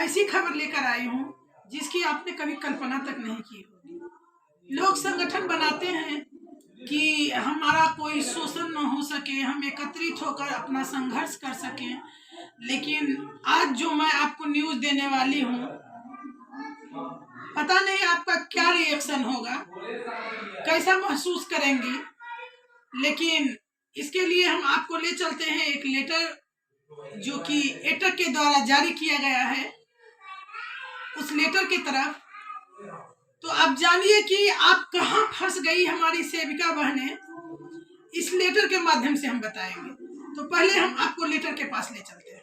ऐसी खबर लेकर आई हूँ जिसकी आपने कभी कल्पना तक नहीं की होगी। लोग संगठन बनाते हैं कि हमारा कोई शोषण न हो सके, हम एकत्रित होकर अपना संघर्ष कर सकें। लेकिन आज जो मैं आपको न्यूज़ देने वाली हूँ, पता नहीं आपका क्या रिएक्शन होगा, कैसा महसूस करेंगी। लेकिन इसके लिए हम आपको ले चलते हैं एक लेटर जो कि एटक के द्वारा जारी किया गया है, उस लेटर की तरफ। तो आप जानिए कि आप कहाँ फंस गई हमारी सेविका बहनें, इस लेटर के माध्यम से हम बताएंगे। तो पहले हम आपको लेटर के पास ले चलते हैं,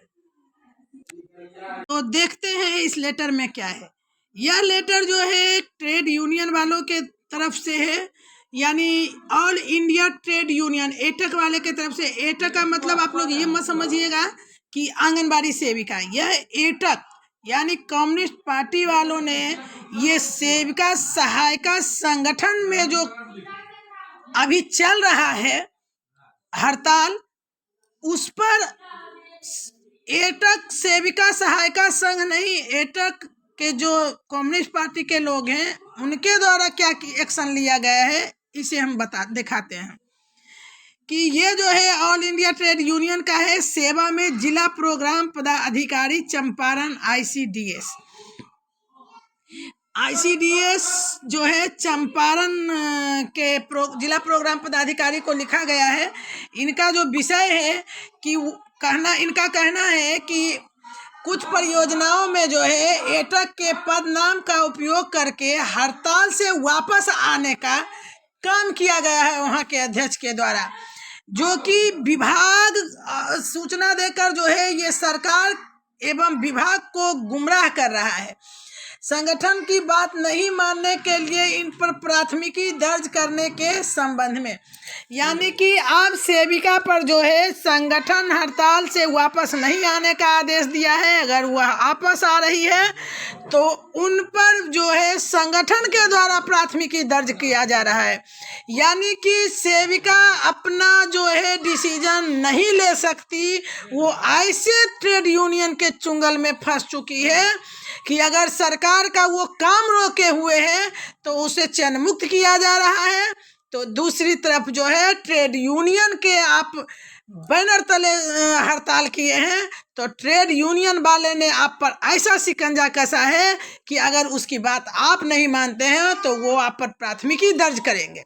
तो देखते हैं इस लेटर में क्या है। यह लेटर जो है ट्रेड यूनियन वालों के तरफ से है, यानी all India trade union AITUC वाले के तरफ से। एटक का मतलब आप लोग ये मत समझिएगा कि आंगनबाड़ी सेविका, यह एटक यानी कम्युनिस्ट पार्टी वालों ने ये सेविका सहायिका संगठन में जो अभी चल रहा है हड़ताल, उस पर एटक सेविका सहायिका संघ नहीं, एटक के जो कम्युनिस्ट पार्टी के लोग हैं उनके द्वारा क्या एक्शन लिया गया है, इसे हम दिखाते हैं कि ये जो है ऑल इंडिया ट्रेड यूनियन का है। सेवा में जिला प्रोग्राम पदाधिकारी चंपारण आईसीडीएस जो है चंपारण के जिला प्रोग्राम पदाधिकारी को लिखा गया है। इनका जो विषय है कि इनका कहना है कि कुछ परियोजनाओं में जो है एटक के पद नाम का उपयोग करके हड़ताल से वापस आने का काम किया गया है वहाँ के अध्यक्ष के द्वारा, जो कि विभाग सूचना देकर जो है ये सरकार एवं विभाग को गुमराह कर रहा है। संगठन की बात नहीं मानने के लिए इन पर प्राथमिकी दर्ज करने के संबंध में, यानी कि अब सेविका पर जो है संगठन हड़ताल से वापस नहीं आने का आदेश दिया है। अगर वह वापस आ रही है तो उन पर जो है संगठन के द्वारा प्राथमिकी दर्ज किया जा रहा है। यानी कि सेविका अपना जो है डिसीजन नहीं ले सकती, वो ऐसे ट्रेड यूनियन के चुंगल में फंस चुकी है कि अगर सरकार का वो काम रोके हुए है तो उसे चयन मुक्त किया जा रहा है, तो दूसरी तरफ जो है ट्रेड यूनियन के आप बैनर तले हड़ताल किए हैं, तो ट्रेड यूनियन वाले ने आप पर ऐसा शिकंजा कसा है कि अगर उसकी बात आप नहीं मानते हैं तो वो आप पर प्राथमिकी दर्ज करेंगे।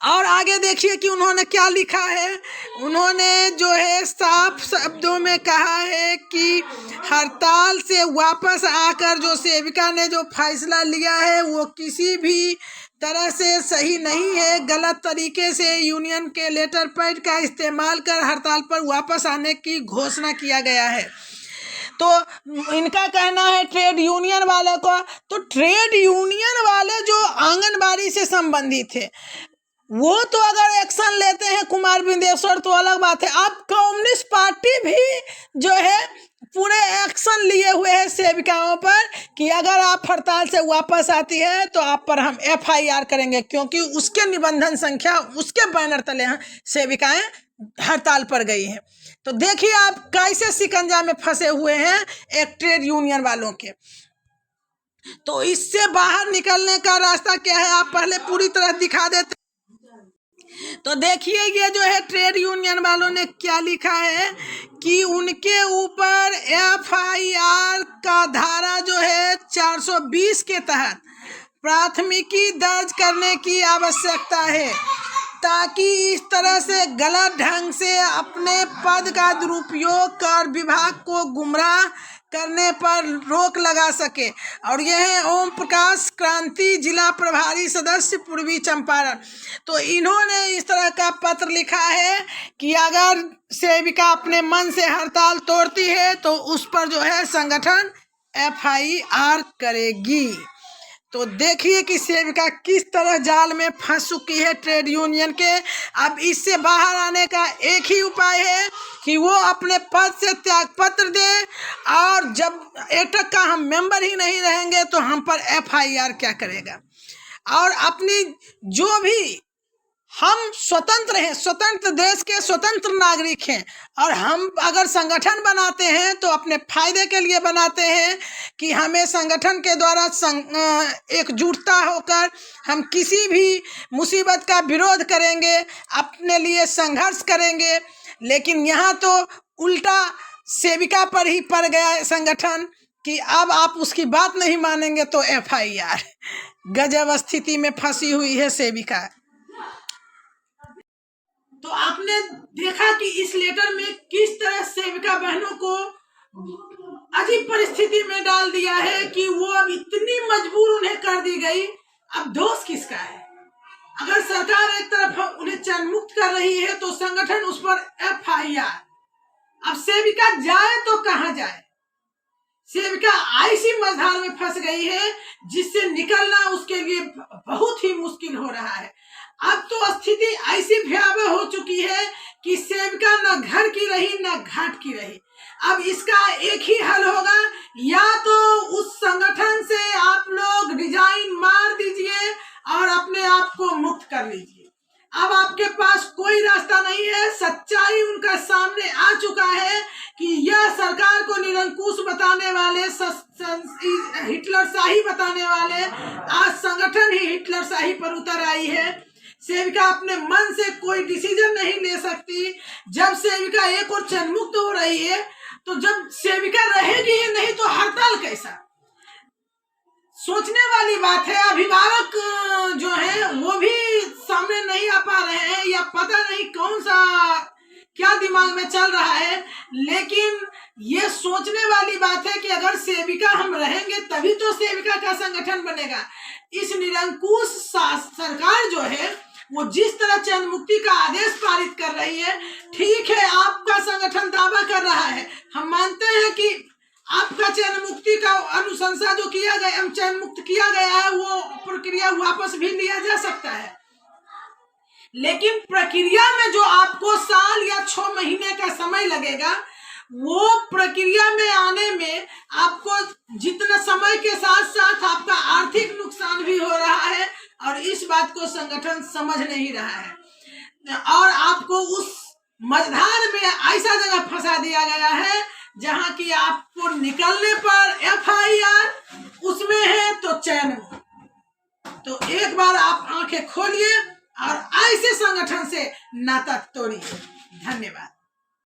और आगे देखिए कि उन्होंने क्या लिखा है। उन्होंने जो है साफ शब्दों में कहा है कि हड़ताल से वापस आकर जो सेविका ने जो फैसला लिया है वो किसी भी तरह से सही नहीं है। गलत तरीके से यूनियन के लेटर पैड का इस्तेमाल कर हड़ताल पर वापस आने की घोषणा किया गया है। तो इनका कहना है ट्रेड यूनियन वाले को, तो ट्रेड यूनियन वाले जो आंगनबाड़ी से संबंधित है वो तो अगर एक्शन लेते हैं कुमार बिंदेश्वर तो अलग बात है। अब कम्युनिस्ट पार्टी भी जो है पूरे एक्शन लिए हुए हैं सेविकाओं पर कि अगर आप हड़ताल से वापस आती है तो आप पर हम FIR करेंगे, क्योंकि उसके निबंधन संख्या उसके बैनर तले सेविकाएं हड़ताल पर गई हैं। तो देखिए आप कैसे शिकंजा में फंसे हुए हैं एक ट्रेड यूनियन वालों के। तो इससे बाहर निकलने का रास्ता क्या है, आप पहले पूरी तरह दिखा देते। तो देखिए ये जो है ट्रेड यूनियन वालों ने क्या लिखा है कि उनके ऊपर FIR का धारा जो है 420 के तहत प्राथमिकी दर्ज करने की आवश्यकता है, ताकि इस तरह से गलत ढंग से अपने पद का दुरुपयोग कर विभाग को गुमराह करने पर रोक लगा सके। और यह है ओम प्रकाश क्रांति जिला प्रभारी सदस्य पूर्वी चंपारण। तो इन्होंने इस तरह का पत्र लिखा है कि अगर सेविका अपने मन से हड़ताल तोड़ती है तो उस पर जो है संगठन FIR करेगी। तो देखिए कि सेविका किस तरह जाल में फंस चुकी है ट्रेड यूनियन के। अब इससे बाहर आने का एक ही उपाय है कि वो अपने पद से त्यागपत्र दे, और जब एटक का हम मेंबर ही नहीं रहेंगे तो हम पर FIR क्या करेगा। और अपनी जो भी हम स्वतंत्र हैं, स्वतंत्र देश के स्वतंत्र नागरिक हैं, और हम अगर संगठन बनाते हैं तो अपने फायदे के लिए बनाते हैं कि हमें संगठन के द्वारा एकजुटता होकर हम किसी भी मुसीबत का विरोध करेंगे, अपने लिए संघर्ष करेंगे। लेकिन यहाँ तो उल्टा सेविका पर ही पड़ गया संगठन कि अब आप उसकी बात नहीं मानेंगे तो FIR। गजब स्थिति में फंसी हुई है सेविका। तो आपने देखा कि इस लेटर में किस तरह सेविका बहनों को अजीब परिस्थिति में डाल दिया है कि वो अब इतनी मजबूर उन्हें कर दी गई। अब दोष किसका है? अगर सरकार एक तरफ उन्हें चयन मुक्त कर रही है तो संगठन उस पर FIR। अब सेविका जाए तो कहां जाए? सेविका ऐसी मझधार में फंस गई है जिससे निकलना उसके लिए बहुत ही मुश्किल हो रहा है। अब तो स्थिति ऐसी भयावह हो चुकी है कि सेविका न घर की रही न घाट की रही। अब इसका एक ही हल होगा, या तो उस संगठन से आप लोग रिजाइन मार दीजिए और अपने आप को मुक्त कर लीजिए। अब आपके पास कोई रास्ता नहीं है। सच्चाई उनका सामने आ चुका है कि यह सरकार को निरंकुश बताने वाले, हिटलर शाही बताने वाले, आज संगठन ही हिटलर शाही पर उतर आई है। सेविका अपने मन से कोई डिसीजन नहीं ले सकती। जब सेविका एक और चयन मुक्त हो रही है तो जब सेविका रहेगी ही नहीं तो हड़ताल कैसा? सोचने वाली बात है। अभिभावक जो है वो भी सामने नहीं आ पा रहे हैं, या पता नहीं कौन सा क्या दिमाग में चल रहा है। लेकिन ये सोचने वाली बात है कि अगर सेविका हम रहेंगे तभी तो सेविका का संगठन बनेगा। इस निरंकुश सरकार जो है वो जिस तरह चयन मुक्ति का आदेश पारित कर रही है, ठीक है आपका संगठन दावा कर रहा है, हम मानते हैं कि आपका चयन मुक्ति का अनुशंसा जो किया गया, चयन मुक्त किया गया है, वो प्रक्रिया वापस भी लिया जा सकता है। लेकिन प्रक्रिया में जो आपको साल या 6 महीने का समय लगेगा, वो प्रक्रिया में आने में आपको जितना समय के साथ साथ आपका आर्थिक नुकसान भी हो रहा है, और इस बात को संगठन समझ नहीं रहा है। और आपको उस मझधार में ऐसा जगह फंसा दिया गया है जहां कि आपको निकलने पर FIR, उसमें है तो चयन। तो एक बार आप आंखें खोलिए और ऐसे संगठन से नाता तोड़िए। धन्यवाद।